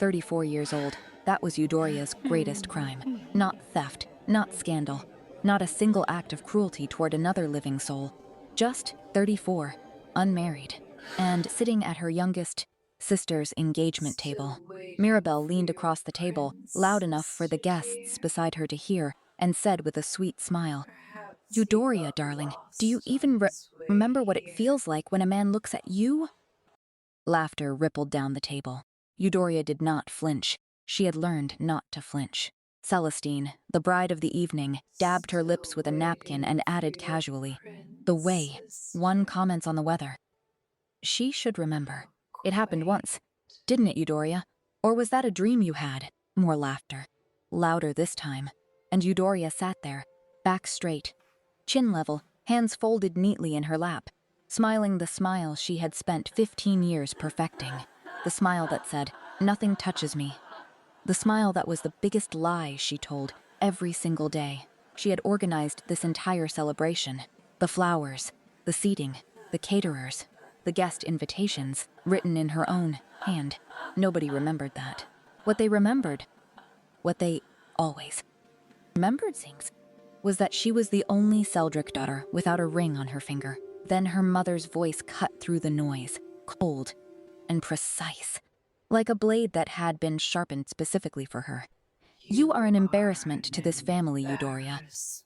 34 years old, that was Eudoria's greatest crime. Not theft, not scandal, not a single act of cruelty toward another living soul. Just 34, unmarried, and sitting at her youngest sister's engagement table. Mirabelle leaned across the table, loud enough for the guests beside her to hear, and said with a sweet smile, "Eudoria, darling, do you even remember what it feels like when a man looks at you?" Laughter rippled down the table. Eudoria did not flinch. She had learned not to flinch. Celestine, the bride of the evening, dabbed her lips with a napkin and added casually, "The way one comments on the weather." She should remember. It happened once, didn't it, Eudoria? Or was that a dream you had? More laughter. Louder this time. And Eudoria sat there, back straight, chin level, hands folded neatly in her lap, smiling the smile she had spent 15 years perfecting. The smile that said, "Nothing touches me." The smile that was the biggest lie she told every single day. She had organized this entire celebration. The flowers, the seating, the caterers, the guest invitations, written in her own hand. Nobody remembered that. What they remembered, what they always remembered things, was that she was the only Seldrick daughter without a ring on her finger. Then her mother's voice cut through the noise, cold and precise, like a blade that had been sharpened specifically for her. "You are an embarrassment to this family, Eudoria.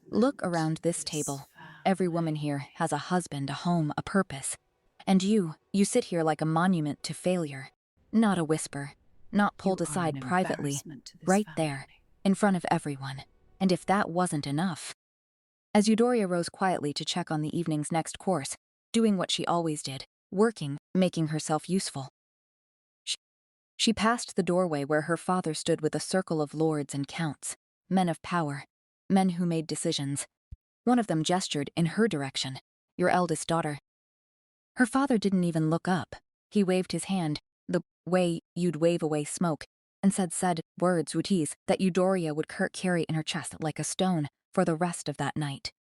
Look around this table. Every woman here has a husband, a home, a purpose. And you sit here like a monument to failure. Not a whisper, not pulled aside privately, right there, in front of everyone. And if that wasn't enough..." As Eudoria rose quietly to check on the evening's next course, doing what she always did, working, making herself useful, she passed the doorway where her father stood with a circle of lords and counts, men of power, men who made decisions. One of them gestured in her direction, "Your eldest daughter." Her father didn't even look up. He waved his hand, the way you'd wave away smoke, and said words that Eudoria would carry in her chest like a stone for the rest of that night.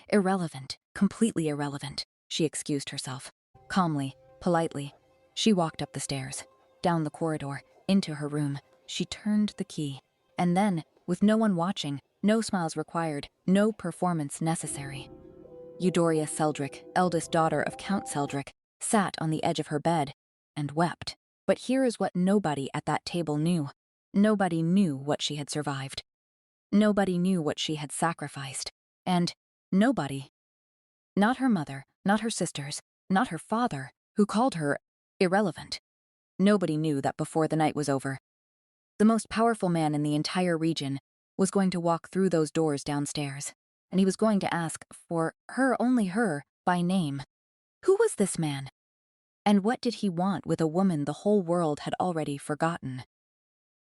Irrelevant, completely irrelevant, she excused herself. Calmly, politely, she walked up the stairs, down the corridor, into her room. She turned the key, and then, with no one watching, no smiles required, no performance necessary, Eudoria Seldrick, eldest daughter of Count Seldrick, sat on the edge of her bed and wept. But here is what nobody at that table knew. Nobody knew what she had survived. Nobody knew what she had sacrificed. And nobody, not her mother, not her sisters, not her father, who called her irrelevant, nobody knew that before the night was over, the most powerful man in the entire region was going to walk through those doors downstairs, and he was going to ask for her, only her, by name. Who was this man? And what did he want with a woman the whole world had already forgotten?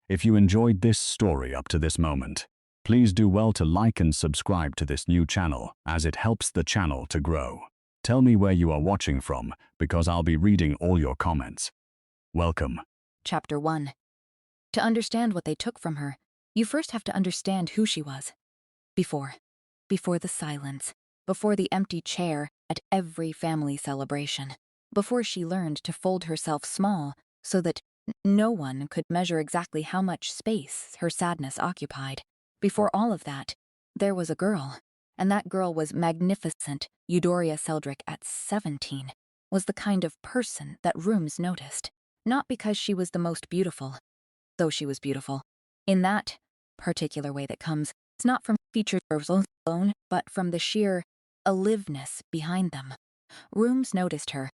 If you enjoyed this story up to this moment, please do well to like and subscribe to this new channel, as it helps the channel to grow. Tell me where you are watching from, because I'll be reading all your comments. Welcome. Chapter 1. To understand what they took from her, you first have to understand who she was. Before the silence, before the empty chair at every family celebration, before she learned to fold herself small so that no one could measure exactly how much space her sadness occupied. Before all of that, there was a girl, and that girl was magnificent. Eudoria Seldrick at 17 was the kind of person that rooms noticed, not because she was the most beautiful, though she was beautiful, in that particular way that comes, it's not from features alone, but from the sheer aliveness behind them. Rooms noticed her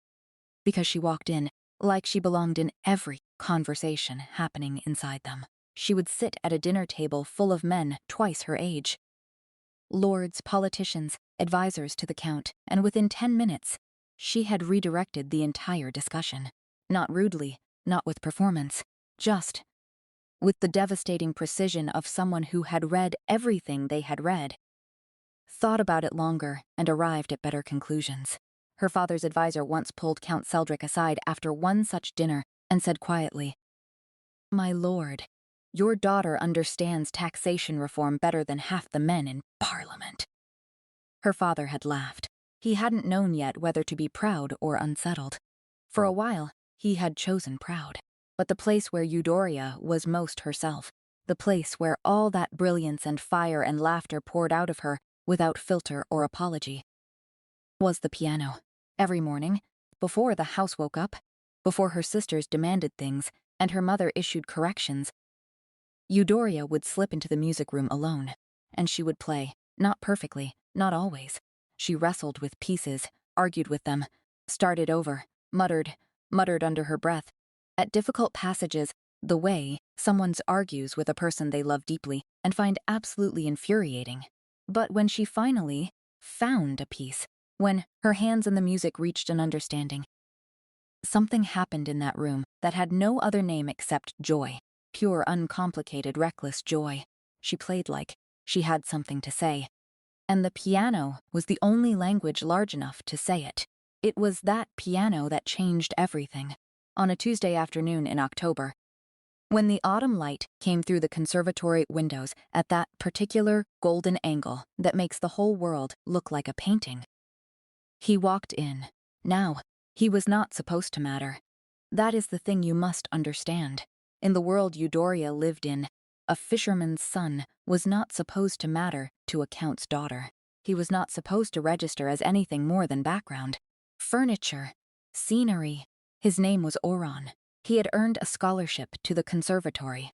because she walked in like she belonged in every conversation happening inside them. She would sit at a dinner table full of men twice her age, lords, politicians, advisors to the Count, and within 10 minutes, she had redirected the entire discussion. Not rudely, not with performance, just with the devastating precision of someone who had read everything they had read, thought about it longer, and arrived at better conclusions. Her father's advisor once pulled Count Seldrick aside after one such dinner and said quietly, "My lord, your daughter understands taxation reform better than half the men in Parliament." Her father had laughed. He hadn't known yet whether to be proud or unsettled. For a while, he had chosen proud. but the place where Eudoria was most herself, the place where all that brilliance and fire and laughter poured out of her without filter or apology, was the piano. Every morning, before the house woke up, before her sisters demanded things and her mother issued corrections, Eudoria would slip into the music room alone, and she would play, not perfectly, not always. She wrestled with pieces, argued with them, started over, muttered under her breath. At difficult passages, the way someone argues with a person they love deeply and find absolutely infuriating. But when she finally found a piece, when her hands and the music reached an understanding, something happened in that room that had no other name except joy. Pure, uncomplicated, reckless joy. She played like she had something to say. And the piano was the only language large enough to say it. It was that piano that changed everything. On a Tuesday afternoon in October, when the autumn light came through the conservatory windows at that particular golden angle that makes the whole world look like a painting, he walked in. Now, he was not supposed to matter. That is the thing you must understand. In the world Eudoria lived in, a fisherman's son was not supposed to matter to a count's daughter. He was not supposed to register as anything more than background. Furniture, scenery. His name was Oron. He had earned a scholarship to the conservatory,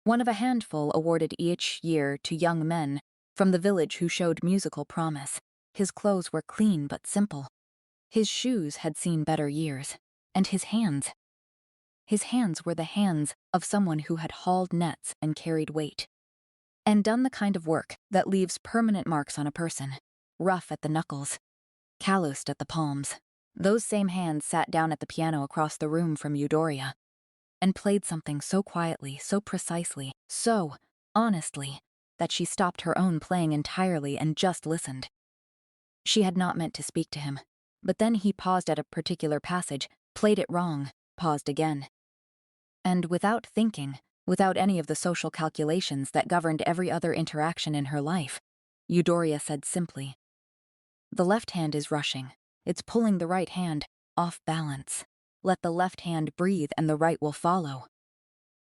one of a handful awarded each year to young men from the village who showed musical promise. His clothes were clean but simple. His shoes had seen better years, and his hands were the hands of someone who had hauled nets and carried weight, and done the kind of work that leaves permanent marks on a person, rough at the knuckles, calloused at the palms. Those same hands sat down at the piano across the room from Eudoria, and played something so quietly, so precisely, so honestly, that she stopped her own playing entirely and just listened. She had not meant to speak to him, but then he paused at a particular passage, played it wrong, paused again. And without thinking, without any of the social calculations that governed every other interaction in her life, Eudoria said simply, "The left hand is rushing. It's pulling the right hand off balance. Let the left hand breathe and the right will follow."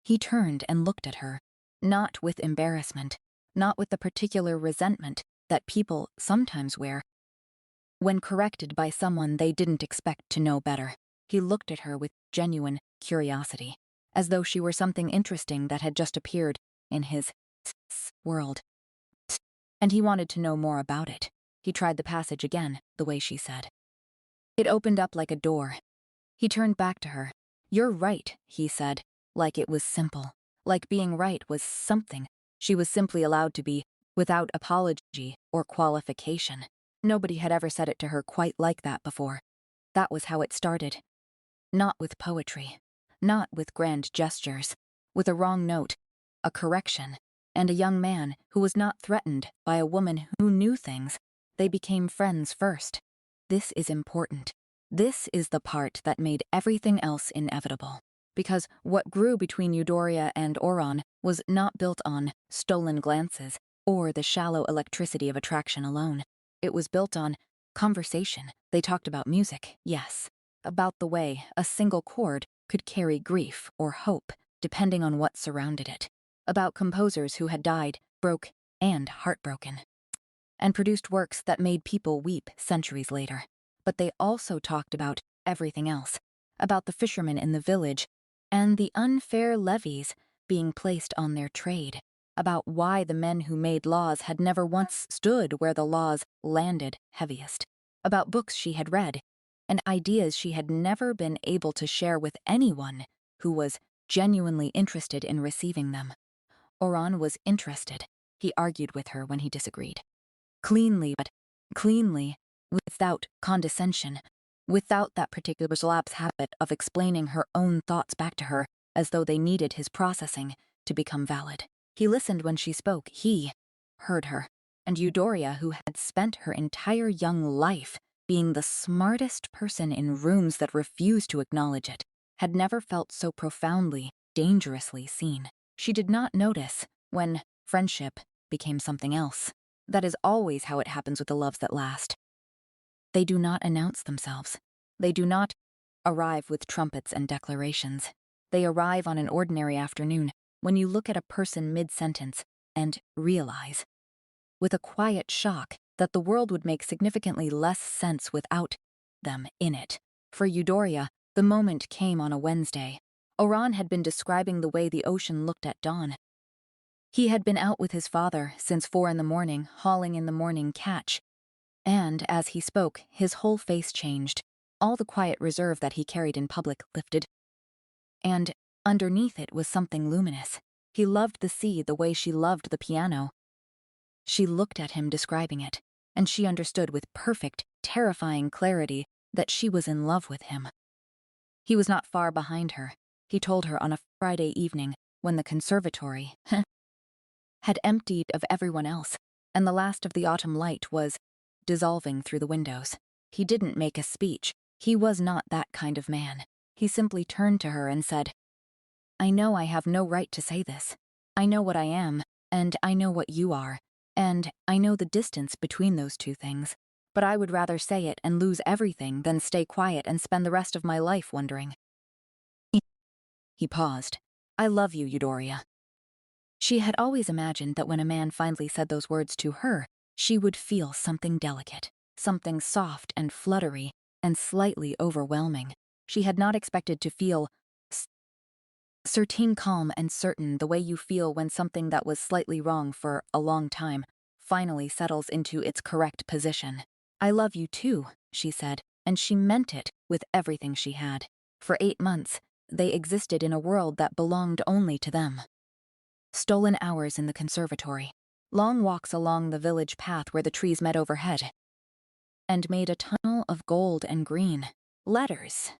He turned and looked at her, not with embarrassment, not with the particular resentment that people sometimes wear when corrected by someone they didn't expect to know better. He looked at her with genuine curiosity, as though she were something interesting that had just appeared in his world. And he wanted to know more about it. He tried the passage again, the way she said. It opened up like a door. He turned back to her. "You're right," he said, like it was simple. Like being right was something she was simply allowed to be, without apology or qualification. Nobody had ever said it to her quite like that before. That was how it started. Not with poetry, not with grand gestures, with a wrong note, a correction, and a young man who was not threatened by a woman who knew things. They became friends first. This is important. This is the part that made everything else inevitable. Because what grew between Eudoria and Oron was not built on stolen glances or the shallow electricity of attraction alone. It was built on conversation. They talked about music, yes, about the way a single chord could carry grief or hope, depending on what surrounded it, about composers who had died, broke, and heartbroken, and produced works that made people weep centuries later. But they also talked about everything else, about the fishermen in the village and the unfair levies being placed on their trade, about why the men who made laws had never once stood where the laws landed heaviest, about books she had read, and ideas she had never been able to share with anyone who was genuinely interested in receiving them. Oron was interested. He argued with her when he disagreed. Cleanly, but cleanly, without condescension, without that particular lapse habit of explaining her own thoughts back to her as though they needed his processing to become valid. He listened when she spoke. He heard her. And Eudoria, who had spent her entire young life being the smartest person in rooms that refused to acknowledge it, had never felt so profoundly, dangerously seen. She did not notice when friendship became something else. That is always how it happens with the loves that last. They do not announce themselves. They do not arrive with trumpets and declarations. They arrive on an ordinary afternoon when you look at a person mid-sentence and realize, with a quiet shock, that the world would make significantly less sense without them in it. For Eudoria, the moment came on a Wednesday. Oran had been describing the way the ocean looked at dawn. He had been out with his father since 4 a.m, hauling in the morning catch. And, as he spoke, his whole face changed. All the quiet reserve that he carried in public lifted. And underneath it was something luminous. He loved the sea the way she loved the piano. She looked at him describing it, and she understood with perfect, terrifying clarity that she was in love with him. He was not far behind her. He told her on a Friday evening when the conservatory had emptied of everyone else, and the last of the autumn light was dissolving through the windows. He didn't make a speech. He was not that kind of man. He simply turned to her and said, "I know I have no right to say this. I know what I am, and I know what you are, and I know the distance between those two things. But I would rather say it and lose everything than stay quiet and spend the rest of my life wondering." He paused. "I love you, Eudoria." She had always imagined that when a man finally said those words to her, she would feel something delicate, something soft and fluttery and slightly overwhelming. She had not expected to feel certain, calm and certain, the way you feel when something that was slightly wrong for a long time finally settles into its correct position. "I love you too," she said, and she meant it with everything she had. For 8 months, they existed in a world that belonged only to them. Stolen hours in the conservatory, long walks along the village path where the trees met overhead and made a tunnel of gold and green. Letters.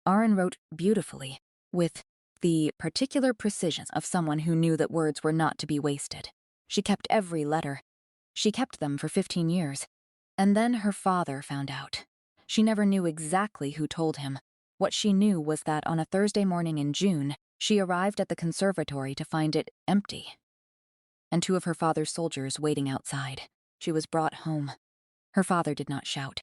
Aaron wrote beautifully, with the particular precision of someone who knew that words were not to be wasted. She kept every letter. She kept them for 15 years. And then her father found out. She never knew exactly who told him. What she knew was that on a Thursday morning in June, she arrived at the conservatory to find it empty, and 2 of her father's soldiers waiting outside. She was brought home. Her father did not shout.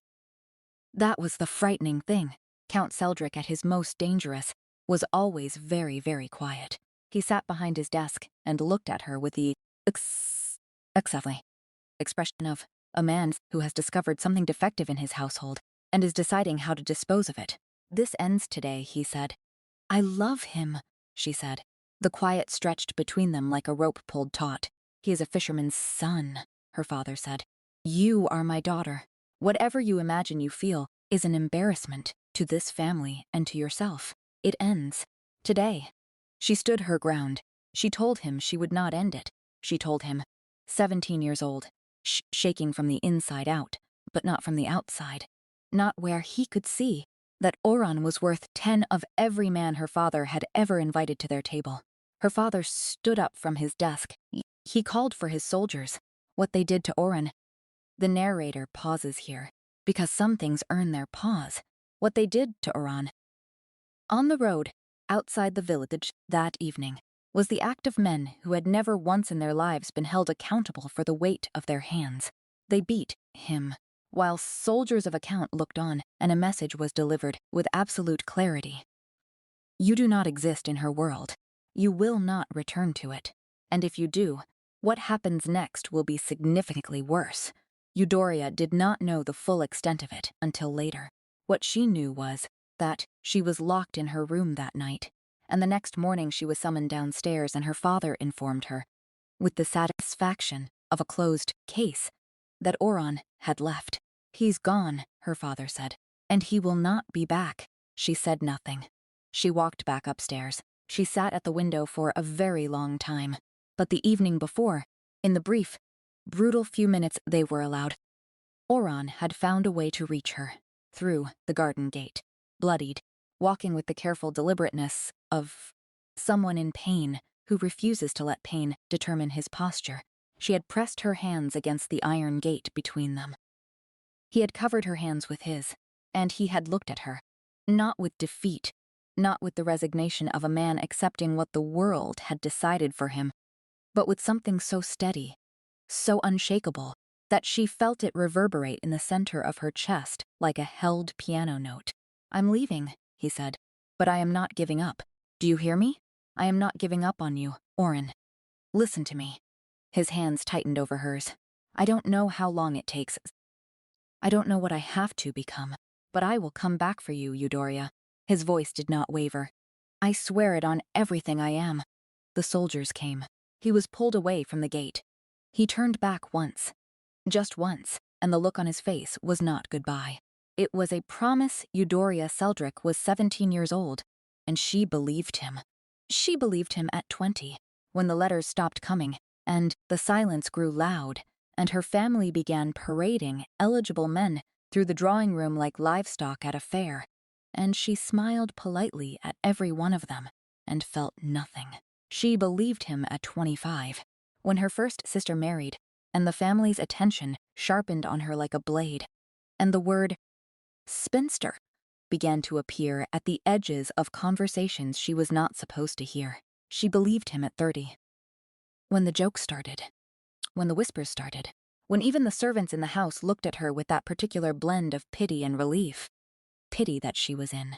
That was the frightening thing. Count Seldric, at his most dangerous, was always very, very quiet. He sat behind his desk and looked at her with the expression of a man who has discovered something defective in his household and is deciding how to dispose of it. "This ends today," he said. "I love him," she said. The quiet stretched between them like a rope pulled taut. "He is a fisherman's son," her father said. "You are my daughter. Whatever you imagine you feel is an embarrassment to this family and to yourself. It ends today." She stood her ground. She told him she would not end it. She told him, 17 years old, shaking from the inside out, but not from the outside, not where he could see, that Oran was worth 10 of every man her father had ever invited to their table. Her father stood up from his desk. He called for his soldiers. What they did to Oran. The narrator pauses here, because some things earn their pause. What they did to Oran. On the road, outside the village that evening, was the act of men who had never once in their lives been held accountable for the weight of their hands. They beat him, while soldiers of account looked on, and a message was delivered with absolute clarity. You do not exist in her world. You will not return to it. And if you do, what happens next will be significantly worse. Eudoria did not know the full extent of it until later. What she knew was that she was locked in her room that night, and the next morning she was summoned downstairs, and her father informed her, with the satisfaction of a closed case, that Oran had left. "He's gone," her father said, "and he will not be back." She said nothing. She walked back upstairs. She sat at the window for a very long time. But the evening before, in the brief, brutal few minutes they were allowed, Oran had found a way to reach her, through the garden gate, bloodied, walking with the careful deliberateness of someone in pain who refuses to let pain determine his posture. She had pressed her hands against the iron gate between them. He had covered her hands with his, and he had looked at her, not with defeat, not with the resignation of a man accepting what the world had decided for him, but with something so steady, so unshakable, that she felt it reverberate in the center of her chest like a held piano note. "I'm leaving," he said, "but I am not giving up. Do you hear me? I am not giving up on you, Oren. Listen to me. His hands tightened over hers. I don't know how long it takes. I don't know what I have to become, but I will come back for you, Eudoria. His voice did not waver. I swear it on everything I am. The soldiers came. He was pulled away from the gate. He turned back once. Just once, and the look on his face was not goodbye. It was a promise Eudoria Seldrick was 17 years old, and she believed him. She believed him at 20, when the letters stopped coming, and the silence grew loud, and her family began parading eligible men through the drawing room like livestock at a fair, and she smiled politely at every one of them, and felt nothing. She believed him at 25, when her first sister married, and the family's attention sharpened on her like a blade, and the word spinster began to appear at the edges of conversations she was not supposed to hear. She believed him at 30. When the jokes started, when the whispers started, when even the servants in the house looked at her with that particular blend of pity and relief. Pity that she was in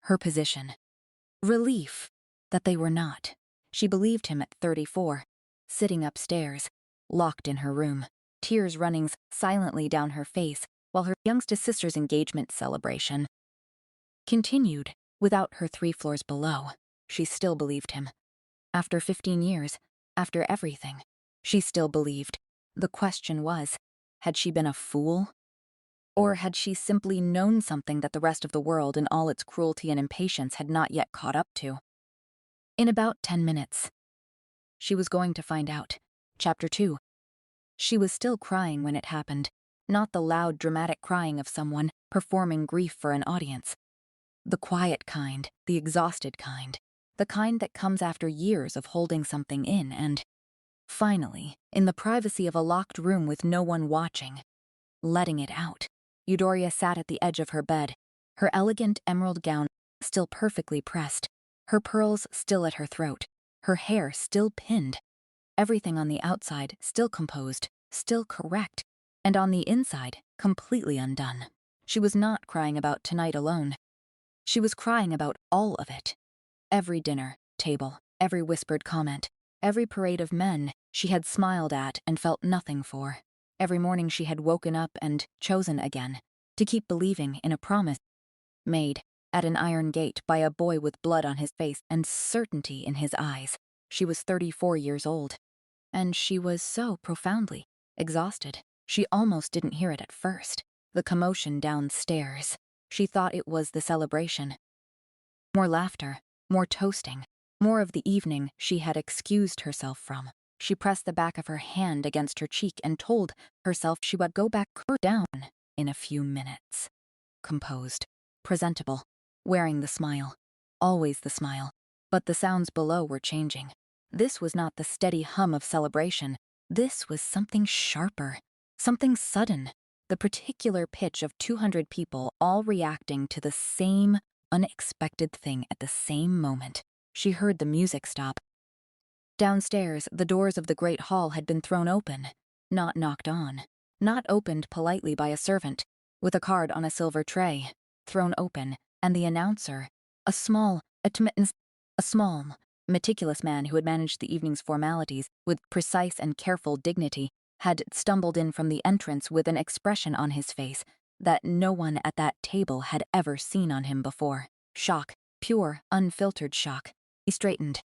her position. Relief that they were not. She believed him at 34, sitting upstairs, locked in her room, tears running silently down her face while her youngest sister's engagement celebration continued without her 3 floors below. She still believed him. After 15 years, after everything, she still believed. The question was, had she been a fool? Or had she simply known something that the rest of the world in all its cruelty and impatience had not yet caught up to? In about 10 minutes, she was going to find out. Chapter 2. She was still crying when it happened, not the loud, dramatic crying of someone performing grief for an audience. The quiet kind, the exhausted kind, the kind that comes after years of holding something in and, finally, in the privacy of a locked room with no one watching, letting it out. Eudoria sat at the edge of her bed, her elegant emerald gown still perfectly pressed, her pearls still at her throat, her hair still pinned, everything on the outside still composed, still correct, and on the inside completely undone. She was not crying about tonight alone. She was crying about all of it. Every dinner table, every whispered comment, every parade of men she had smiled at and felt nothing for. Every morning she had woken up and chosen again to keep believing in a promise made at an iron gate by a boy with blood on his face and certainty in his eyes. She was 34 years old, and she was so profoundly exhausted. She almost didn't hear it at first. The commotion downstairs. She thought it was the celebration. More laughter, more toasting, more of the evening she had excused herself from. She pressed the back of her hand against her cheek and told herself she would go back down in a few minutes. Composed, presentable, wearing the smile, always the smile, but the sounds below were changing. This was not the steady hum of celebration. This was something sharper, something sudden, the particular pitch of 200 people all reacting to the same unexpected thing at the same moment. She heard the music stop. Downstairs, the doors of the great hall had been thrown open, not knocked on, not opened politely by a servant, with a card on a silver tray, thrown open, and the announcer, a small, meticulous man who had managed the evening's formalities with precise and careful dignity, had stumbled in from the entrance with an expression on his face that no one at that table had ever seen on him before. Shock, pure, unfiltered shock. He straightened.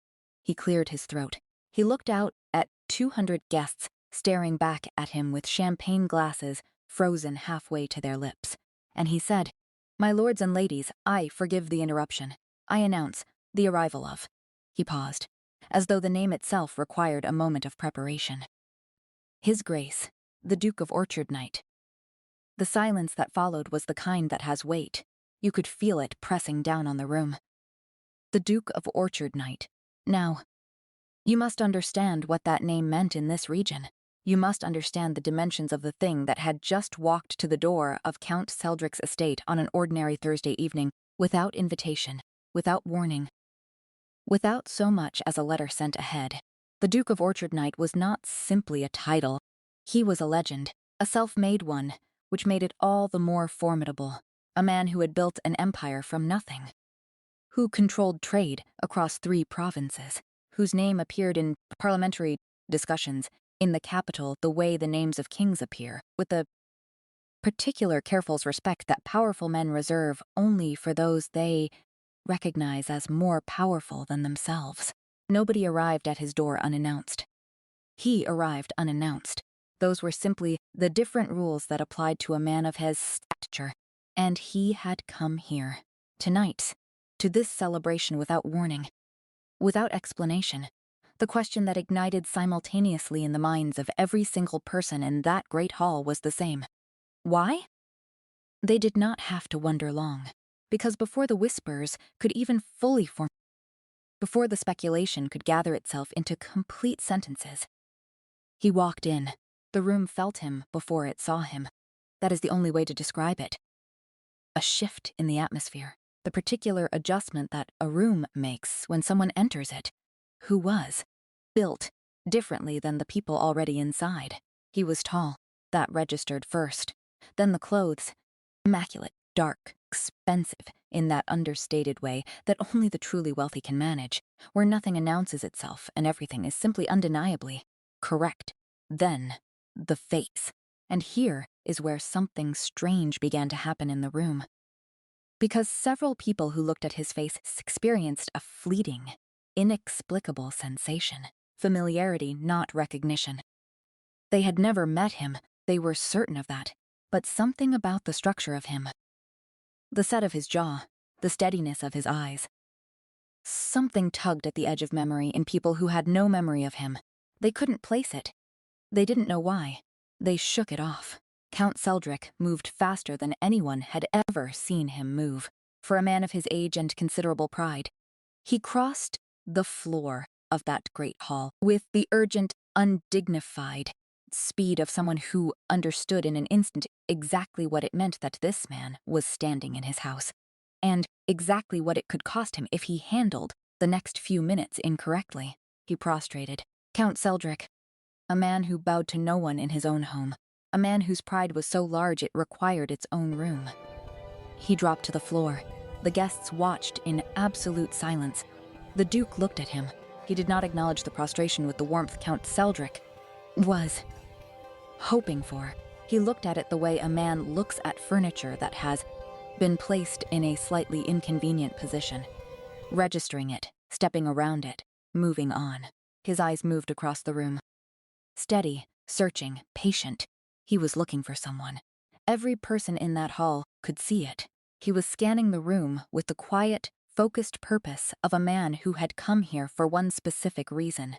He cleared his throat. He looked out at 200 guests staring back at him with champagne glasses frozen halfway to their lips. And he said, "My lords and ladies, I forgive the interruption. I announce the arrival of..." He paused, as though the name itself required a moment of preparation. His Grace, the Duke of Orchard Knight. The silence that followed was the kind that has weight. You could feel it pressing down on the room. The Duke of Orchard Knight. Now, you must understand what that name meant in this region. You must understand the dimensions of the thing that had just walked to the door of Count Seldrick's estate on an ordinary Thursday evening, without invitation, without warning, without so much as a letter sent ahead. The Duke of Orchard Knight was not simply a title. He was a legend, a self-made one, which made it all the more formidable. A man who had built an empire from nothing, who controlled trade across 3 provinces, whose name appeared in parliamentary discussions in the capital the way the names of kings appear, with the particular careful respect that powerful men reserve only for those they recognize as more powerful than themselves. Nobody arrived at his door unannounced. He arrived unannounced. Those were simply the different rules that applied to a man of his stature. And he had come here, tonight, to this celebration without warning, without explanation. The question that ignited simultaneously in the minds of every single person in that great hall was the same. Why? They did not have to wonder long, because before the whispers could even fully form, before the speculation could gather itself into complete sentences, he walked in. The room felt him before it saw him. That is the only way to describe it. A shift in the atmosphere, the particular adjustment that a room makes when someone enters it, who was built differently than the people already inside. He was tall. That registered first. Then the clothes, immaculate, dark, expensive, in that understated way that only the truly wealthy can manage, where nothing announces itself and everything is simply undeniably correct. Then, the face. And here is where something strange began to happen in the room. Because several people who looked at his face experienced a fleeting, inexplicable sensation. Familiarity, not recognition. They had never met him, they were certain of that, but something about the structure of him, the set of his jaw, the steadiness of his eyes. Something tugged at the edge of memory in people who had no memory of him. They couldn't place it. They didn't know why. They shook it off. Count Seldric moved faster than anyone had ever seen him move, for a man of his age and considerable pride. He crossed the floor of that great hall with the urgent, undignified speed of someone who understood in an instant exactly what it meant that this man was standing in his house, and exactly what it could cost him if he handled the next few minutes incorrectly. He prostrated. Count Seldric, a man who bowed to no one in his own home, a man whose pride was so large it required its own room. He dropped to the floor. The guests watched in absolute silence. The Duke looked at him. He did not acknowledge the prostration with the warmth Count Seldric was hoping for. He looked at it the way a man looks at furniture that has been placed in a slightly inconvenient position, registering it, stepping around it, moving on. His eyes moved across the room. Steady, searching, patient. He was looking for someone. Every person in that hall could see it. He was scanning the room with the quiet, focused purpose of a man who had come here for one specific reason.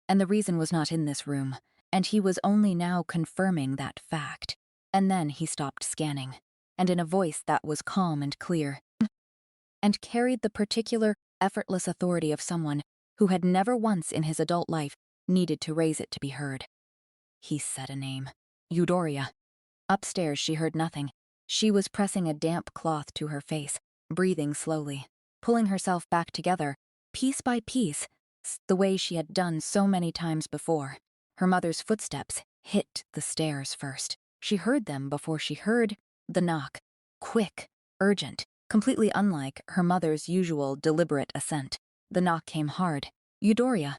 And the reason was not in this room, and he was only now confirming that fact. And then he stopped scanning, and in a voice that was calm and clear, and carried the particular, effortless authority of someone who had never once in his adult life needed to raise it to be heard. He said a name. Eudoria. Upstairs she heard nothing. She was pressing a damp cloth to her face, breathing slowly, pulling herself back together, piece by piece, the way she had done so many times before. Her mother's footsteps hit the stairs first. She heard them before she heard the knock. Quick, urgent, completely unlike her mother's usual deliberate ascent. The knock came hard. Eudoria,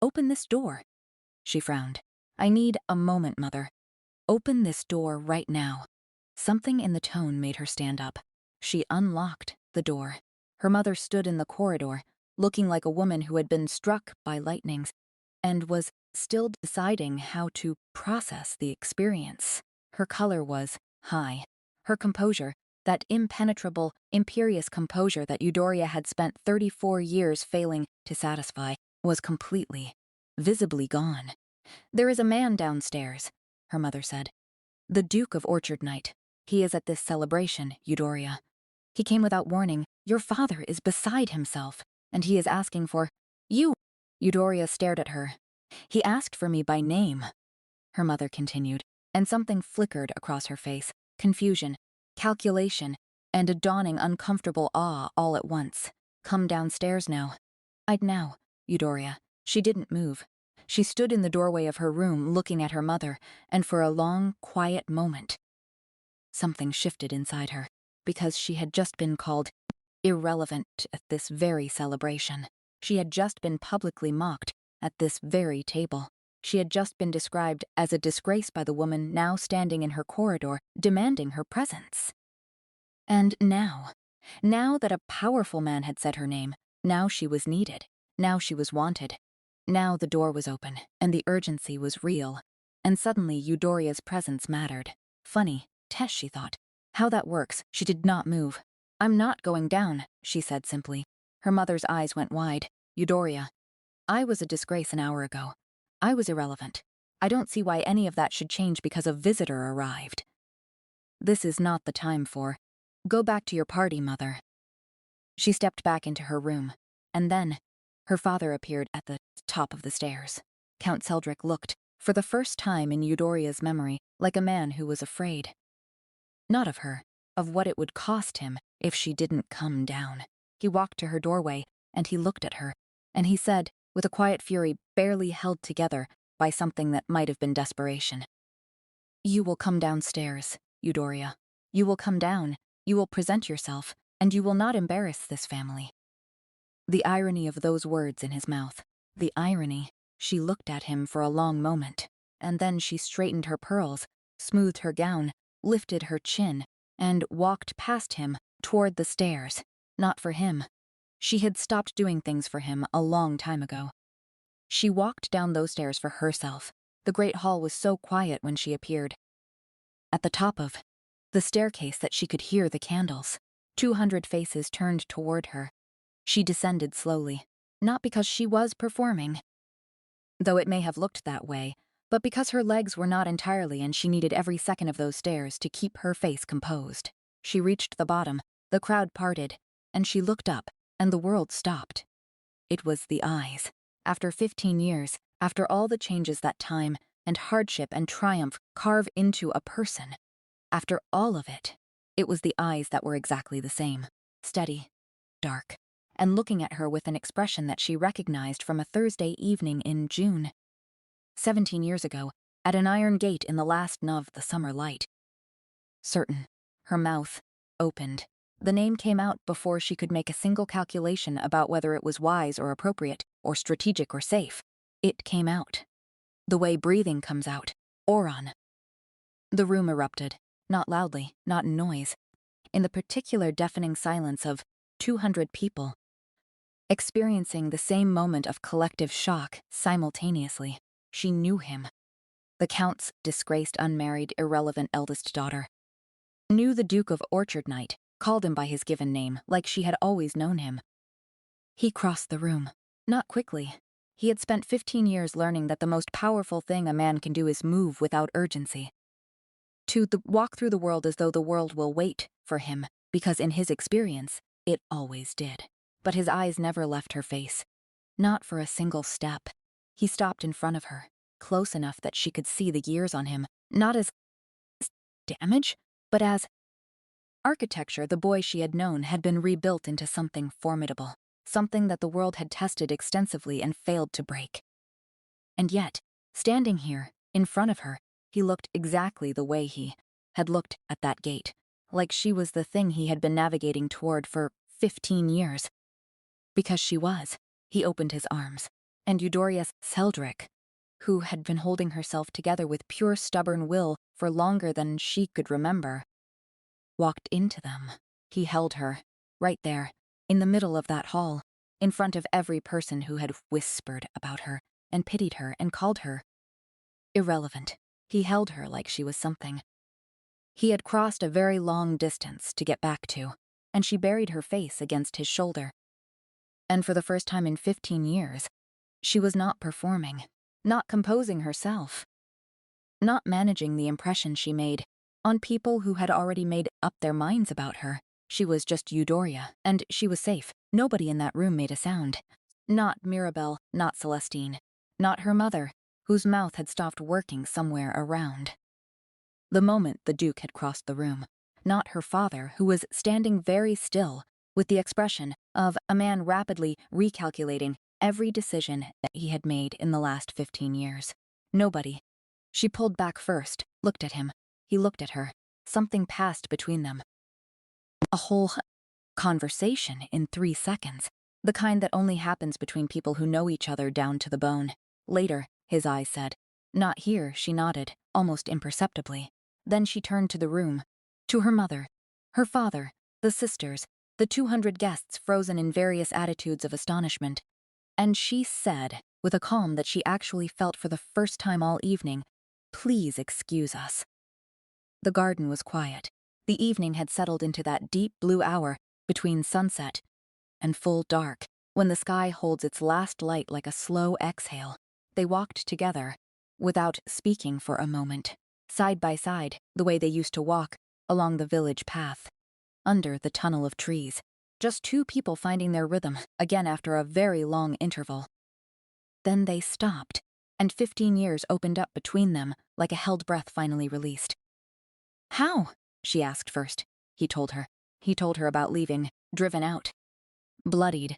open this door. She frowned. I need a moment, Mother. Open this door right now. Something in the tone made her stand up. She unlocked the door. Her mother stood in the corridor, looking like a woman who had been struck by lightnings and was still deciding how to process the experience. Her color was high. Her composure, that impenetrable, imperious composure that Eudoria had spent 34 years failing to satisfy, was completely, visibly gone. There is a man downstairs, her mother said. The Duke of Orchard Knight. He is at this celebration, Eudoria. He came without warning. Your father is beside himself, and he is asking for you. Eudoria stared at her. He asked for me by name, her mother continued, and something flickered across her face. Confusion, calculation, and a dawning uncomfortable awe all at once. Come downstairs now. I'd now, Eudoria. She didn't move. She stood in the doorway of her room looking at her mother, and for a long, quiet moment, something shifted inside her, because she had just been called irrelevant at this very celebration. She had just been publicly mocked at this very table. She had just been described as a disgrace by the woman now standing in her corridor, demanding her presence. And now that a powerful man had said her name, now she was needed, now she was wanted. Now the door was open, and the urgency was real. And suddenly Eudoria's presence mattered. Funny, Tess, she thought. How that works, she did not move. "I'm not going down," she said simply. Her mother's eyes went wide. "Eudoria, I was a disgrace an hour ago. I was irrelevant. I don't see why any of that should change because a visitor arrived. This is not the time for. Go back to your party, mother." She stepped back into her room, and then her father appeared at the top of the stairs. Count Seldrick looked, for the first time in Eudoria's memory, like a man who was afraid. Not of her, of what it would cost him if she didn't come down. He walked to her doorway, and he looked at her, and he said, with a quiet fury barely held together by something that might have been desperation, "You will come downstairs, Eudoria. You will come down, you will present yourself, and you will not embarrass this family." The irony of those words in his mouth. The irony. She looked at him for a long moment, and then she straightened her pearls, smoothed her gown, lifted her chin, and walked past him toward the stairs. Not for him. She had stopped doing things for him a long time ago. She walked down those stairs for herself. The great hall was so quiet when she appeared. At the top of the staircase that she could hear the candles. 200 faces turned toward her. She descended slowly, not because she was performing, though it may have looked that way, but because her legs were not entirely and she needed every second of those stairs to keep her face composed. She reached the bottom, the crowd parted, and she looked up, and the world stopped. It was the eyes. After 15 years, after all the changes that time and hardship and triumph carve into a person, after all of it, it was the eyes that were exactly the same, steady, dark, and looking at her with an expression that she recognized from a Thursday evening in June. 17 years ago, at an iron gate in the last of the summer light. Certain, her mouth opened. The name came out before she could make a single calculation about whether it was wise or appropriate, or strategic or safe. It came out. The way breathing comes out. Oron. The room erupted, not loudly, not in noise, in the particular deafening silence of 200 people, experiencing the same moment of collective shock simultaneously. She knew him. The Count's disgraced, unmarried, irrelevant eldest daughter. Knew the Duke of Orchard Knight, called him by his given name, like she had always known him. He crossed the room. Not quickly. He had spent 15 years learning that the most powerful thing a man can do is move without urgency. To walk through the world as though the world will wait for him, because in his experience, it always did. But his eyes never left her face. Not for a single step. He stopped in front of her, close enough that she could see the years on him, not as damage, but as architecture. The boy she had known had been rebuilt into something formidable, something that the world had tested extensively and failed to break. And yet, standing here, in front of her, he looked exactly the way he had looked at that gate, like she was the thing he had been navigating toward for 15 years. Because she was. He opened his arms, and Eudoria Seldrick, who had been holding herself together with pure stubborn will for longer than she could remember, walked into them. He held her, right there, in the middle of that hall, in front of every person who had whispered about her, and pitied her, and called her irrelevant. He held her like she was something he had crossed a very long distance to get back to, and she buried her face against his shoulder. And for the first time in 15 years, she was not performing, not composing herself, not managing the impression she made on people who had already made up their minds about her. She was just Eudoria, and she was safe. Nobody in that room made a sound. Not Mirabelle, not Celestine, not her mother, whose mouth had stopped working somewhere around. The moment the Duke had crossed the room, not her father, who was standing very still, with the expression of a man rapidly recalculating every decision that he had made in the last 15 years. Nobody. She pulled back first, looked at him. He looked at her. Something passed between them. A whole conversation in 3 seconds, the kind that only happens between people who know each other down to the bone. Later, his eyes said, "Not here," she nodded, almost imperceptibly. Then she turned to the room, to her mother, her father, the sisters, the 200 guests frozen in various attitudes of astonishment. And she said, with a calm that she actually felt for the first time all evening, "Please excuse us." The garden was quiet. The evening had settled into that deep blue hour between sunset and full dark, when the sky holds its last light like a slow exhale. They walked together, without speaking for a moment, side by side, the way they used to walk, along the village path, under the tunnel of trees. Just two people finding their rhythm, again after a very long interval. Then they stopped, and 15 years opened up between them like a held breath finally released. "How?" she asked first. He told her. He told her about leaving, driven out, bloodied,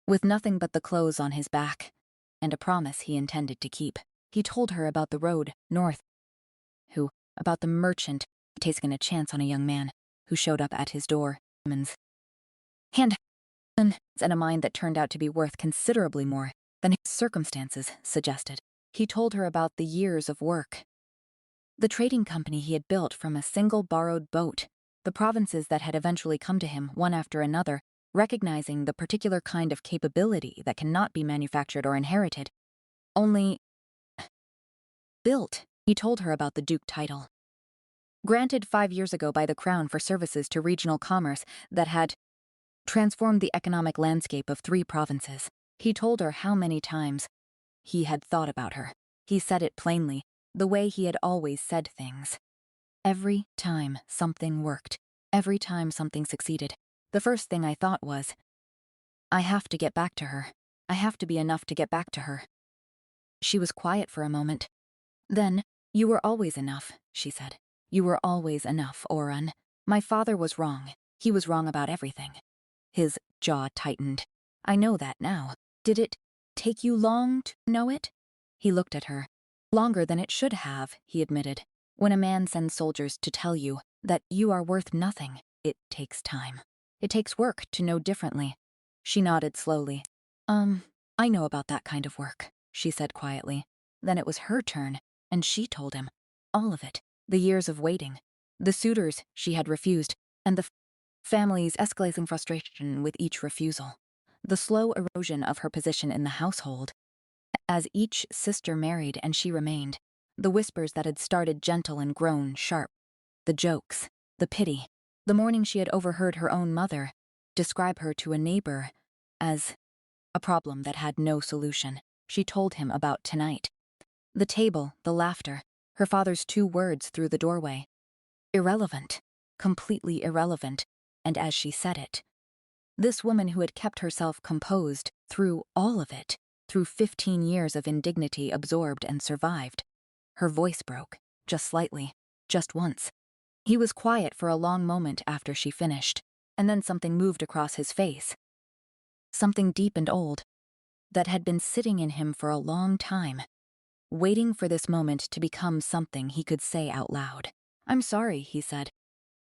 with nothing but the clothes on his back, and a promise he intended to keep. He told her about the road north, about the merchant taking a chance on a young man who showed up at his door, and a mind that turned out to be worth considerably more than his circumstances suggested. He told her about the years of work, the trading company he had built from a single borrowed boat, the provinces that had eventually come to him one after another, recognizing the particular kind of capability that cannot be manufactured or inherited, only built. He told her about the Duke title, granted 5 years ago by the Crown for services to regional commerce that had transformed the economic landscape of 3 provinces. He told her how many times he had thought about her. He said it plainly, the way he had always said things. Every time something worked, every time something succeeded, the first thing I thought was, I have to get back to her. I have to be enough to get back to her. She was quiet for a moment. Then, "You were always enough," she said. "You were always enough, Oren. My father was wrong. He was wrong about everything." His jaw tightened. "I know that now. Did it take you long to know it?" He looked at her. "Longer than it should have," he admitted. "When a man sends soldiers to tell you that you are worth nothing, it takes time. It takes work to know differently." She nodded slowly. I know about that kind of work," she said quietly. Then it was her turn, and she told him. All of it. The years of waiting. The suitors she had refused, and the family's escalating frustration with each refusal. The slow erosion of her position in the household. As each sister married and she remained. The whispers that had started gentle and grown sharp. The jokes. The pity. The morning she had overheard her own mother describe her to a neighbor as a problem that had no solution. She told him about tonight. The table, the laughter, her father's 2 words through the doorway. Irrelevant. Completely irrelevant. And as she said it, this woman who had kept herself composed through all of it, through 15 years of indignity absorbed and survived. Her voice broke, just slightly, just once. He was quiet for a long moment after she finished, and then something moved across his face. Something deep and old, that had been sitting in him for a long time, waiting for this moment to become something he could say out loud. "I'm sorry," he said.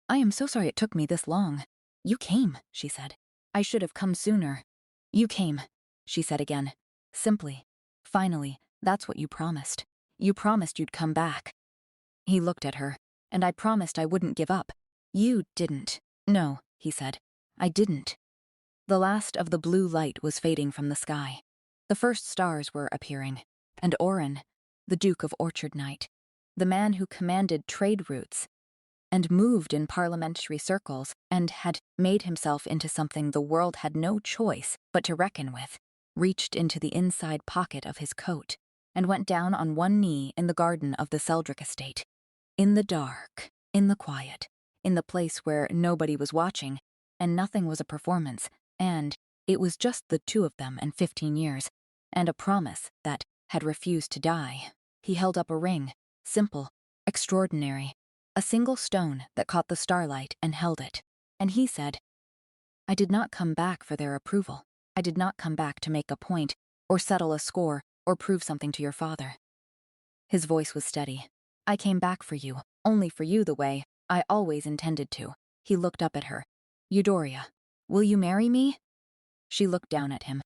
"I am so sorry it took me this long." "You came," she said. "I should have come sooner." "You came," she said again, simply. "Finally, that's what you promised. You promised you'd come back." He looked at her, "And I promised I wouldn't give up." "You didn't." "No," he said. "I didn't." The last of the blue light was fading from the sky. The first stars were appearing, and Oren, the Duke of Orchard Night, the man who commanded trade routes and moved in parliamentary circles and had made himself into something the world had no choice but to reckon with, reached into the inside pocket of his coat and went down on one knee in the garden of the Seldrick estate. In the dark, in the quiet, in the place where nobody was watching and nothing was a performance, and it was just the 2 of them and 15 years, and a promise that had refused to die. He held up a ring, simple, extraordinary, a single stone that caught the starlight and held it. And he said, "I did not come back for their approval. I did not come back to make a point, or settle a score, or prove something to your father." His voice was steady. "I came back for you, only for you the way I always intended to." He looked up at her. "Eudoria, Will you marry me? She looked down at him.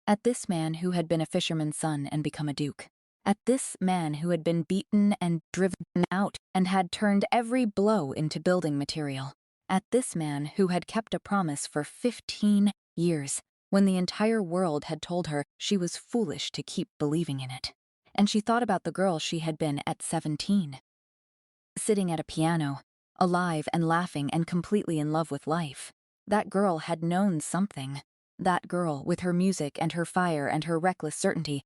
At this man who had been a fisherman's son and become a duke. At this man who had been beaten and driven out and had turned every blow into building material. At this man who had kept a promise for 15 years, when the entire world had told her she was foolish to keep believing in it. And she thought about the girl she had been at 17. Sitting at a piano, alive and laughing and completely in love with life. That girl had known something. That girl, with her music and her fire and her reckless certainty,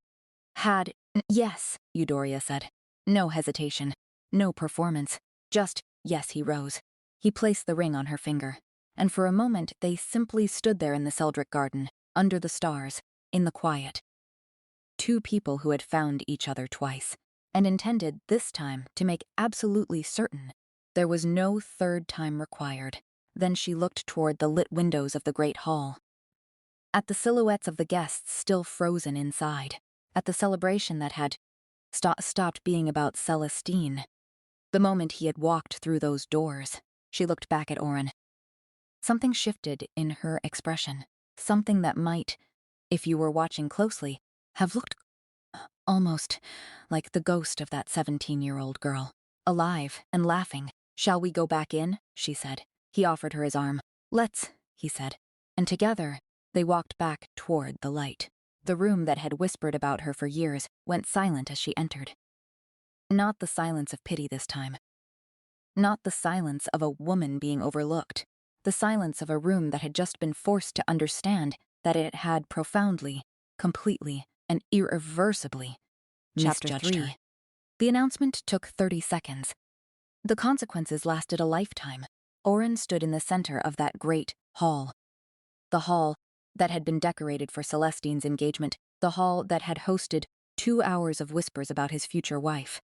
had, yes, Eudoria said. No hesitation, no performance, just, yes. He rose. He placed the ring on her finger, and for a moment they simply stood there in the Seldrick garden, under the stars, in the quiet. Two people who had found each other twice, and intended this time to make absolutely certain there was no third time required. Then she looked toward the lit windows of the great hall, at the silhouettes of the guests still frozen inside, at the celebration that had stopped being about Celestine. The moment he had walked through those doors, she looked back at Oren. Something shifted in her expression, something that might, if you were watching closely, have looked almost like the ghost of that 17-year-old girl, alive and laughing. Shall we go back in? She said. He offered her his arm. Let's, he said. And together, they walked back toward the light. The room that had whispered about her for years went silent as she entered. Not the silence of pity this time. Not the silence of a woman being overlooked. The silence of a room that had just been forced to understand that it had profoundly, completely, and irreversibly misjudged her. The announcement took 30 seconds. The consequences lasted a lifetime. Oren stood in the center of that great hall. The hall that had been decorated for Celestine's engagement, the hall that had hosted 2 hours of whispers about his future wife.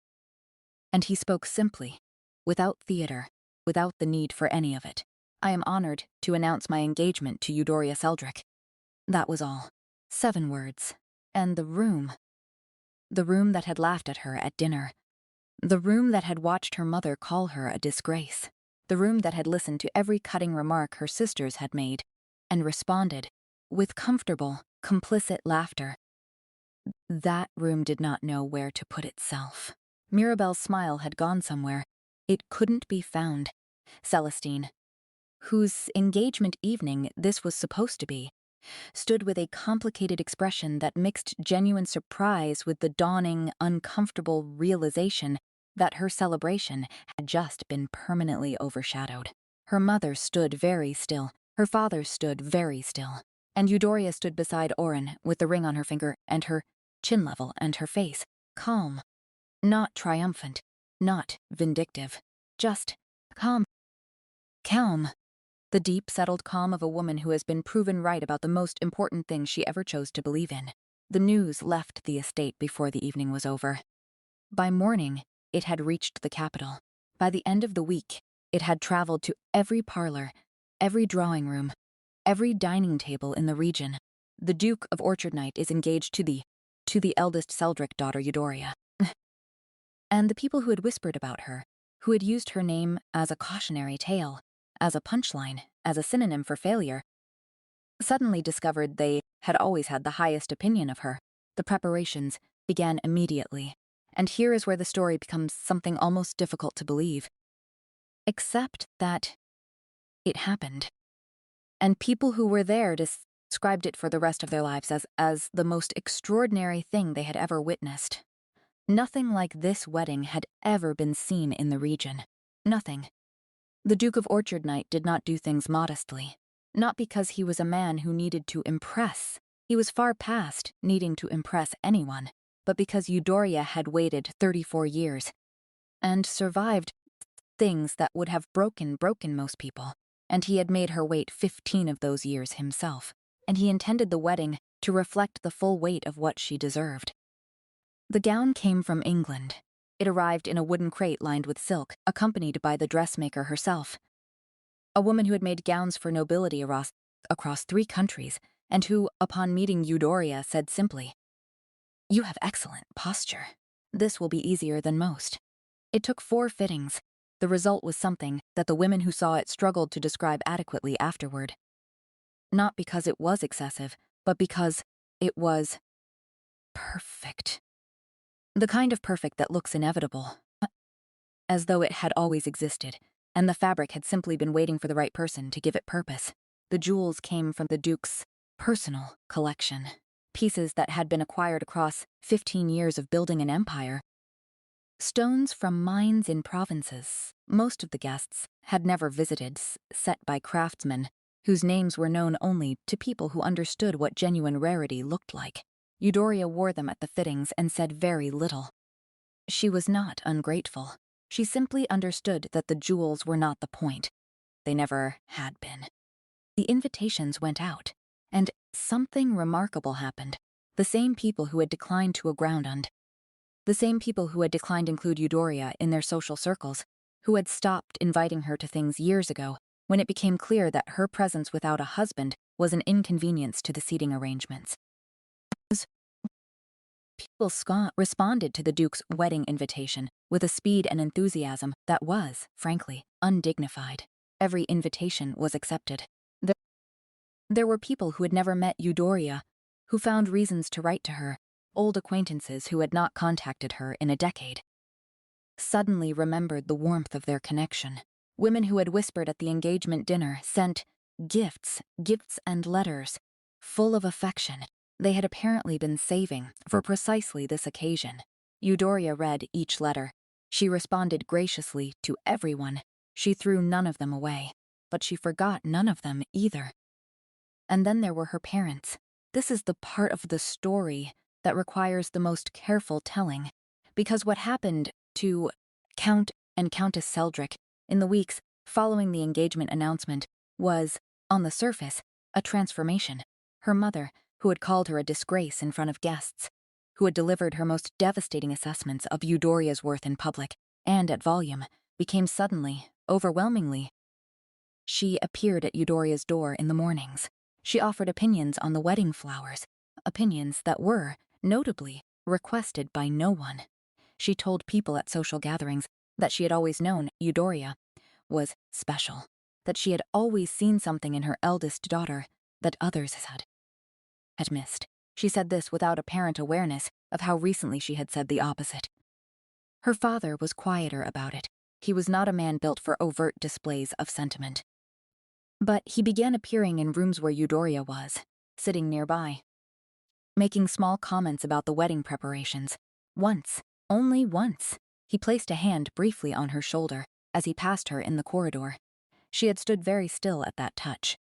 And he spoke simply, without theater, without the need for any of it. I am honored to announce my engagement to Eudoria Seldrick. That was all. 7 words. And the room that had laughed at her at dinner, the room that had watched her mother call her a disgrace, the room that had listened to every cutting remark her sisters had made, and responded with comfortable, complicit laughter. That room did not know where to put itself. Mirabelle's smile had gone somewhere. It couldn't be found. Celestine, whose engagement evening this was supposed to be, stood with a complicated expression that mixed genuine surprise with the dawning, uncomfortable realization that her celebration had just been permanently overshadowed. Her mother stood very still. Her father stood very still. And Eudoria stood beside Oren with the ring on her finger and her chin level and her face calm. Not triumphant, not vindictive, just calm. Calm. The deep, settled calm of a woman who has been proven right about the most important thing she ever chose to believe in. The news left the estate before the evening was over. By morning, it had reached the capital. By the end of the week, it had traveled to every parlor, every drawing room, every dining table in the region. The Duke of Orchard Knight is engaged to the eldest Seldrick daughter, Eudoria. And the people who had whispered about her, who had used her name as a cautionary tale, as a punchline, as a synonym for failure, suddenly discovered they had always had the highest opinion of her. The preparations began immediately, and here is where the story becomes something almost difficult to believe. Except that it happened. And people who were there described it for the rest of their lives as the most extraordinary thing they had ever witnessed. Nothing like this wedding had ever been seen in the region. Nothing. The Duke of Orchard Knight did not do things modestly. Not because he was a man who needed to impress. He was far past needing to impress anyone, but because Eudoria had waited 34 years and survived things that would have broken most people, and he had made her wait 15 of those years himself, and he intended the wedding to reflect the full weight of what she deserved. The gown came from England. It arrived in a wooden crate lined with silk, accompanied by the dressmaker herself. A woman who had made gowns for nobility across 3 countries, and who, upon meeting Eudoria, said simply, "You have excellent posture. This will be easier than most." It took 4 fittings. The result was something that the women who saw it struggled to describe adequately afterward. not because it was excessive, but because it was perfect. The kind of perfect that looks inevitable, as though it had always existed, and the fabric had simply been waiting for the right person to give it purpose. The jewels came from the Duke's personal collection, pieces that had been acquired across 15 years of building an empire. Stones from mines in provinces most of the guests had never visited, set by craftsmen whose names were known only to people who understood what genuine rarity looked like. Eudoria wore them at the fittings and said very little. She was not ungrateful. She simply understood that the jewels were not the point. They never had been. The invitations went out, and something remarkable happened. The same people who had declined to a ground the same people who had declined include Eudoria in their social circles, who had stopped inviting her to things years ago when it became clear that her presence without a husband was an inconvenience to the seating arrangements. People responded to the Duke's wedding invitation with a speed and enthusiasm that was, frankly, undignified. Every invitation was accepted. There were people who had never met Eudoria, who found reasons to write to her, old acquaintances who had not contacted her in a decade. Suddenly remembered the warmth of their connection. Women who had whispered at the engagement dinner sent gifts and letters, full of affection. They had apparently been saving for precisely this occasion. Eudoria read each letter. She responded graciously to everyone. She threw none of them away, but she forgot none of them either. And then there were her parents. This is the part of the story that requires the most careful telling, because what happened to Count and Countess Seldrick in the weeks following the engagement announcement was, on the surface, a transformation. Her mother, who had called her a disgrace in front of guests, who had delivered her most devastating assessments of Eudoria's worth in public and at volume, became suddenly, overwhelmingly. She appeared at Eudoria's door in the mornings. She offered opinions on the wedding flowers, opinions that were, notably, requested by no one. She told people at social gatherings that she had always known Eudoria was special, that she had always seen something in her eldest daughter that others had missed. She said this without apparent awareness of how recently she had said the opposite. Her father was quieter about it. He was not a man built for overt displays of sentiment. But he began appearing in rooms where Eudoria was, sitting nearby, making small comments about the wedding preparations. Once, only once, he placed a hand briefly on her shoulder as he passed her in the corridor. She had stood very still at that touch.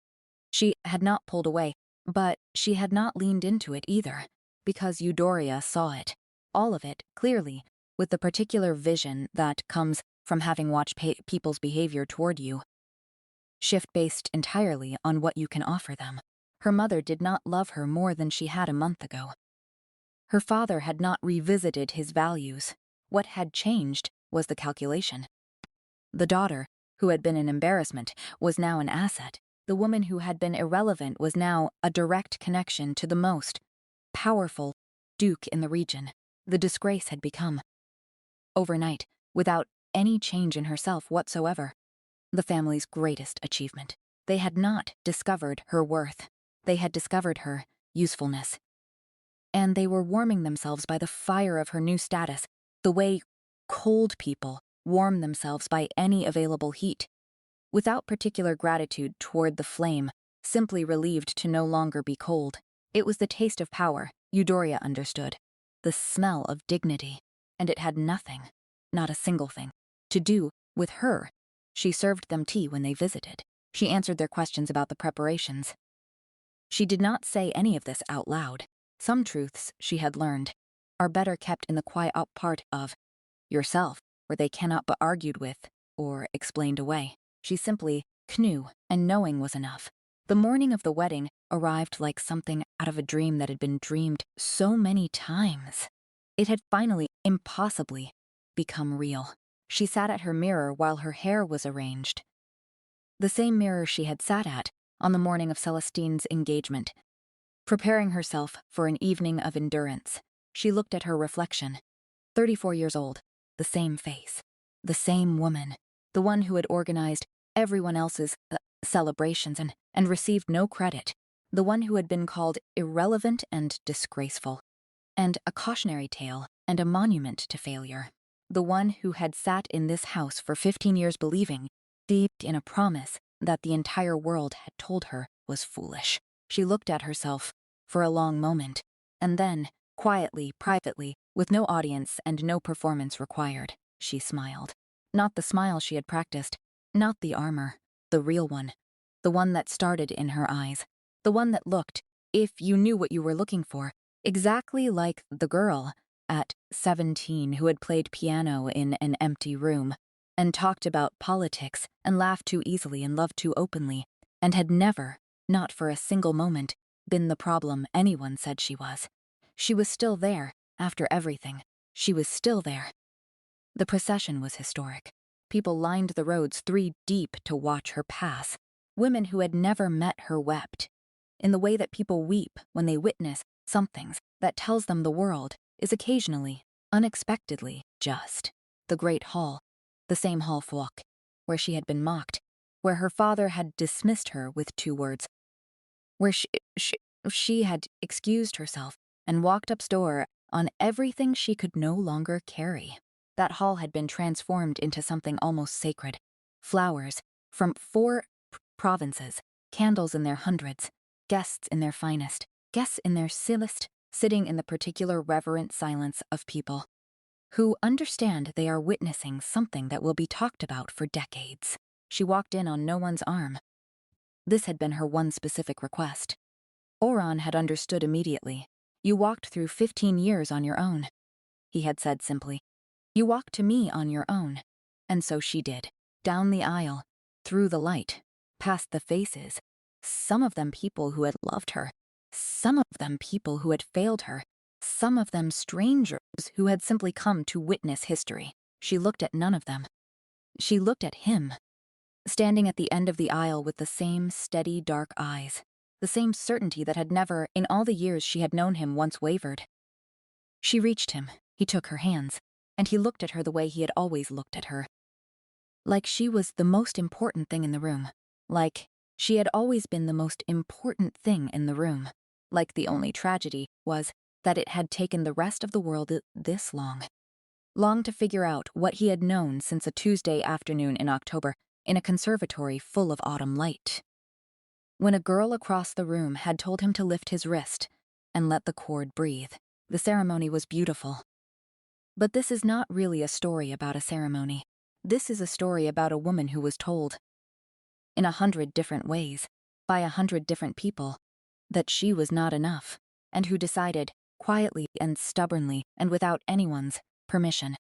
She had not pulled away, but she had not leaned into it either, because Eudoria saw it, all of it, clearly, with the particular vision that comes from having watched people's behavior toward you shift based entirely on what you can offer them. Her mother did not love her more than she had a month ago. Her father had not revisited his values. What had changed was the calculation. The daughter, who had been an embarrassment, was now an asset. The woman who had been irrelevant was now a direct connection to the most powerful duke in the region. The disgrace had become, overnight, without any change in herself whatsoever, the family's greatest achievement. They had not discovered her worth. They had discovered her usefulness. And they were warming themselves by the fire of her new status, the way cold people warm themselves by any available heat. Without particular gratitude toward the flame, simply relieved to no longer be cold. It was the taste of power, Eudoria understood, the smell of dignity, and it had nothing, not a single thing, to do with her. She served them tea when they visited. She answered their questions about the preparations. She did not say any of this out loud. Some truths, she had learned, are better kept in the quiet part of yourself, where they cannot be argued with or explained away. She simply knew, and knowing was enough. The morning of the wedding arrived like something out of a dream that had been dreamed so many times. It had finally, impossibly, become real. She sat at her mirror while her hair was arranged. The same mirror she had sat at on the morning of Celestine's engagement. Preparing herself for an evening of endurance, she looked at her reflection. 34 years old, the same face, the same woman, the one who had organized everyone else's celebrations and received no credit. The one who had been called irrelevant and disgraceful, and a cautionary tale and a monument to failure. The one who had sat in this house for 15 years believing, deep in a promise, that the entire world had told her was foolish. She looked at herself for a long moment, and then, quietly, privately, with no audience and no performance required, she smiled. Not the smile she had practiced, not the armor, the real one. The one that started in her eyes. The one that looked, if you knew what you were looking for, exactly like the girl at 17 who had played piano in an empty room, and talked about politics, and laughed too easily and loved too openly, and had never, not for a single moment, been the problem anyone said she was. She was still there, after everything. She was still there. The procession was historic. People lined the roads 3 deep to watch her pass. Women who had never met her wept. In the way that people weep when they witness something that tells them the world is occasionally, unexpectedly, just. The great hall, the same hall Fouque, where she had been mocked, where her father had dismissed her with 2 words, where she had excused herself and walked upstairs on everything she could no longer carry. That hall had been transformed into something almost sacred. Flowers from 4 provinces, candles in their hundreds, guests in their finest, guests in their stillest, sitting in the particular reverent silence of people who understand they are witnessing something that will be talked about for decades. She walked in on no one's arm. This had been her one specific request. Oron had understood immediately. You walked through 15 years on your own. He had said simply, you walked to me on your own. And so she did. Down the aisle, through the light, past the faces. Some of them people who had loved her. Some of them people who had failed her. Some of them strangers who had simply come to witness history. She looked at none of them. She looked at him, standing at the end of the aisle with the same steady dark eyes, the same certainty that had never, in all the years she had known him, once wavered. She reached him, he took her hands, and he looked at her the way he had always looked at her. Like she was the most important thing in the room. Like she had always been the most important thing in the room. Like the only tragedy was that it had taken the rest of the world this long. Long to figure out what he had known since a Tuesday afternoon in October in a conservatory full of autumn light. When a girl across the room had told him to lift his wrist and let the cord breathe. The ceremony was beautiful. But this is not really a story about a ceremony. This is a story about a woman who was told, in 100 different ways, by 100 different people, that she was not enough, and who decided, quietly and stubbornly and without anyone's permission,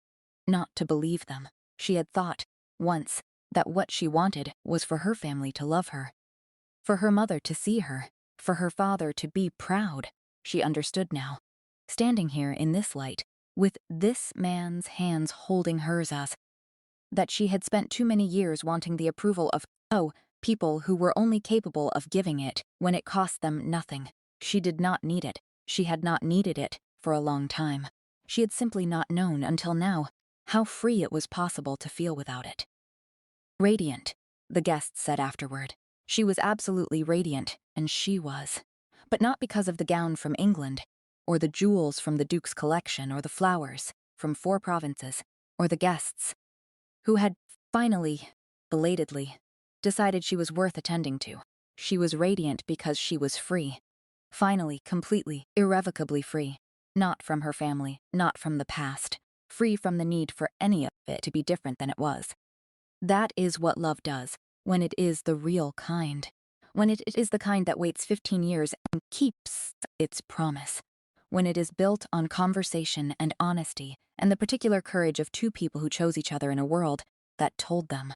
not to believe them. She had thought, once, that what she wanted was for her family to love her, for her mother to see her, for her father to be proud. She understood now, standing here in this light, with this man's hands holding hers as, that she had spent too many years wanting the approval of, people who were only capable of giving it when it cost them nothing. She did not need it. She had not needed it for a long time. She had simply not known until now how free it was possible to feel without it. Radiant, the guests said afterward. She was absolutely radiant, and she was. But not because of the gown from England, or the jewels from the Duke's collection, or the flowers from 4 provinces, or the guests, who had finally, belatedly, decided she was worth attending to. She was radiant because she was free. Finally, completely, irrevocably free. Not from her family, not from the past. Free from the need for any of it to be different than it was. That is what love does, when it is the real kind. When it is the kind that waits 15 years and keeps its promise. When it is built on conversation and honesty and the particular courage of 2 people who chose each other in a world that told them.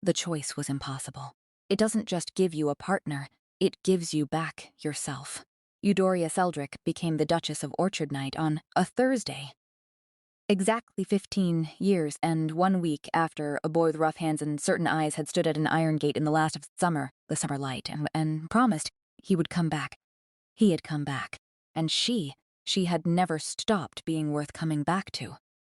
The choice was impossible. It doesn't just give you a partner, it gives you back yourself. Eudoria Seldrick became the Duchess of Orchard Night on a Thursday. Exactly 15 years and 1 week after a boy with rough hands and certain eyes had stood at an iron gate in the last of summer, the summer light, and promised he would come back. He had come back. And she had never stopped being worth coming back to.